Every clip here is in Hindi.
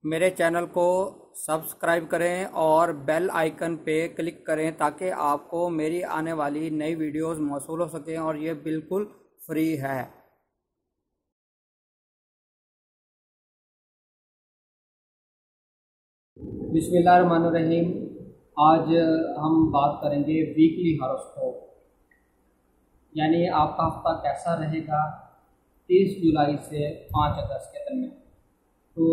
मेरे चैनल को सब्सक्राइब करें और बेल आइकन पे क्लिक करें ताकि आपको मेरी आने वाली नई वीडियोस मौसूल हो सकें और ये बिल्कुल फ्री है। बिस्मिल्लाहिर्रहमानिर्रहीम। आज हम बात करेंगे वीकली हॉरोस्कोप, यानी आपका हफ्ता कैसा रहेगा 30 जुलाई से 5 अगस्त के दरमियान। तो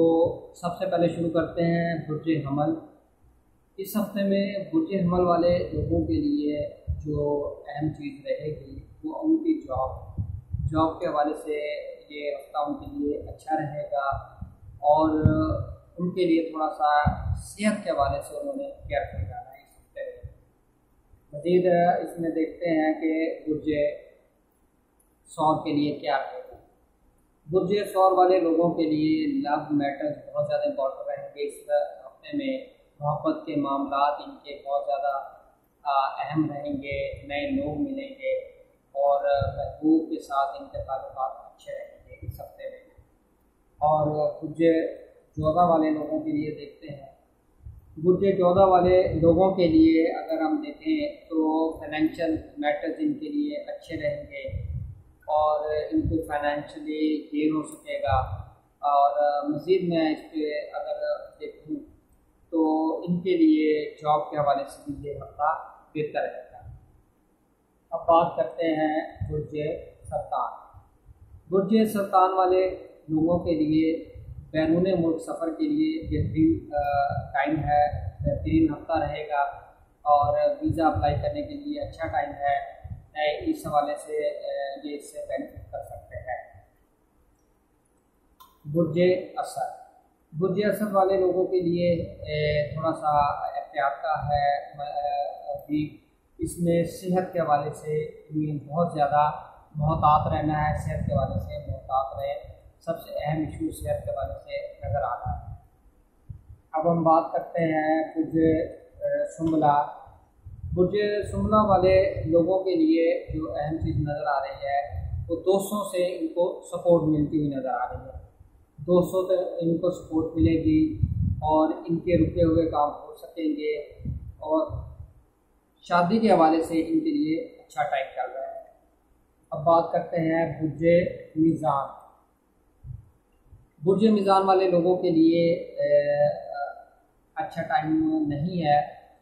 सबसे पहले शुरू करते हैं बुर्ज हमल। इस हफ्ते में बुर्ज हमल वाले लोगों के लिए जो अहम चीज़ रहेगी वो उनकी जॉब के हवाले से ये हफ्ता उनके लिए अच्छा रहेगा और उनके लिए थोड़ा सा सेहत के हवाले से उन्होंने केयरफुल रहना है इस हफ्ते में। मज़ीद इसमें देखते हैं कि बुर्ज सौर के लिए क्या रहेगा। बुर्ज सौर वाले लोगों के लिए लव मैटर्स बहुत ज़्यादा इम्पोर्टेंट रहेंगे इस हफ्ते में। मोहब्बत के मामलात इनके बहुत ज़्यादा अहम रहेंगे, नए लोग मिलेंगे और महबूब के साथ इनके ताल्लुकात अच्छे रहेंगे इस हफ्ते में। और बुर्ज जोधा वाले लोगों के लिए देखते हैं। बुर्ज जोधा वाले लोगों के लिए अगर हम देखें तो फाइनेंशियल मैटर्स इनके लिए अच्छे रहेंगे और इनको फाइनेंशियली गेन हो सकेगा। और मज़ीद मैं इस पर अगर देखूँ तो इनके लिए जॉब के हवाले से भी ये हफ्ता बेहतर रहेगा। अब बात करते हैं बुर्ज सरतान। बुर्ज सरतान वाले लोगों के लिए बैरून मुल्क सफ़र के लिए बेहतरीन टाइम है, बेहतरीन हफ्ता रहेगा और वीज़ा अप्लाई करने के लिए अच्छा टाइम है। इस हवाले से ये इससे बेनिफिट कर सकते हैं। बुर्ज असद। बुर्ज असद वाले लोगों के लिए थोड़ा सा एहतियात का है अभी। इसमें सेहत के हवाले से बहुत ज़्यादा मोहतात रहना है, सेहत के हवाले से मोहतात रहे। सबसे अहम इशू सेहत के हवाले से नज़र आ रहा है। अब हम बात करते हैं बुर्ज सुंबला। बुर्ज सुंबला वाले लोगों के लिए जो अहम चीज़ नज़र आ रही है वो दोस्तों से इनको सपोर्ट मिलती हुई नज़र आ रही है। दोस्तों से इनको सपोर्ट मिलेगी और इनके रुके हुए काम हो सकेंगे और शादी के हवाले से इनके लिए अच्छा टाइम चल रहा है। अब बात करते हैं बुर्ज मीज़ान। बुर्ज मीज़ान वाले लोगों के लिए अच्छा टाइम नहीं है।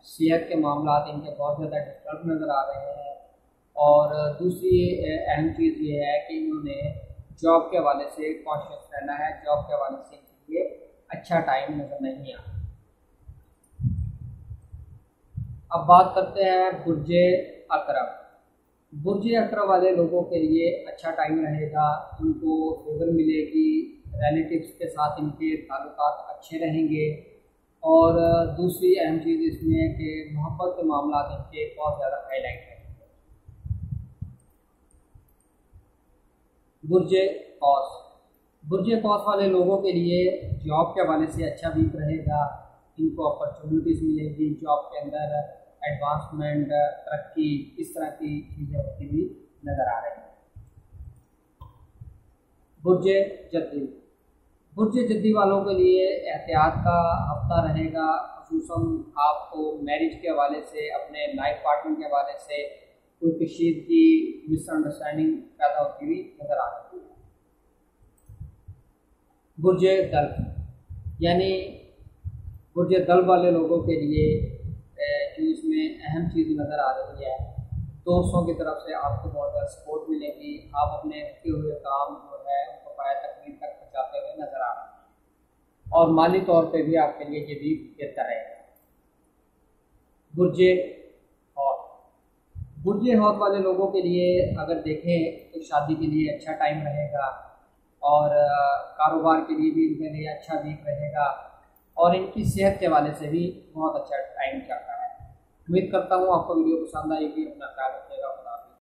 सेहत के मामलात इनके बहुत ज़्यादा डिस्टर्ब नज़र आ रहे हैं और दूसरी अहम चीज़ ये है कि इन्होंने जॉब के हवाले से कॉन्शियस रहना है। जॉब के हवाले से इनके लिए अच्छा टाइम नज़र नहीं आता। अब बात करते हैं बुर्ज अकरब। बुर्ज अकरब वाले लोगों के लिए अच्छा टाइम रहेगा, उनको फेवर मिलेगी, रिलेटिव्स के साथ इनके ताल्लुकात अच्छे रहेंगे और दूसरी अहम चीज़ इसमें है कि मोहब्बत के मामलात इनके बहुत ज़्यादा हाईलाइट रहेंगे। बुर्ज कौस। बुर्ज कौस वाले लोगों के लिए जॉब के हवाले से अच्छा वीक रहेगा। इनको अपॉर्चुनिटीज़ मिलेगी जॉब के अंदर, एडवांसमेंट, तरक्की, इस तरह की चीज़ें होती हुई नज़र आ रही हैं। बुर्ज जद्दी। बुर्ज जद्दी वालों के लिए एहतियात का हफ्ता रहेगा, खुसूसन आपको मैरिज के हवाले से, अपने लाइफ पार्टनर के हवाले से कोई कशीदगी, मिसअंडरस्टैंडिंग पैदा होती हुई नज़र आ रही है। बुर्ज दल्ब, यानी बुर्ज दल्ब वाले लोगों के लिए जो इसमें अहम चीज़ नज़र आ रही है, दोस्तों की तरफ से आपको बहुत ज़्यादा सपोर्ट मिलेगी। आप अपने किए हुए काम जो है उनको पाया तकमील तक पहुँचाते हुए नज़र आ रहे हैं और माली तौर पे भी आपके लिए ये भी बेहतर रहेगा। बुर्ज हौत। बुर्ज हौत वाले लोगों के लिए अगर देखें तो शादी के लिए अच्छा टाइम रहेगा और कारोबार के लिए भी इनके लिए अच्छा वीक रहेगा और इनकी सेहत के हवाले से भी बहुत अच्छा टाइम चल रहा है। उम्मीद करता हूँ आपको वीडियो पसंद आएगी। अपना ख्याल रखिएगा।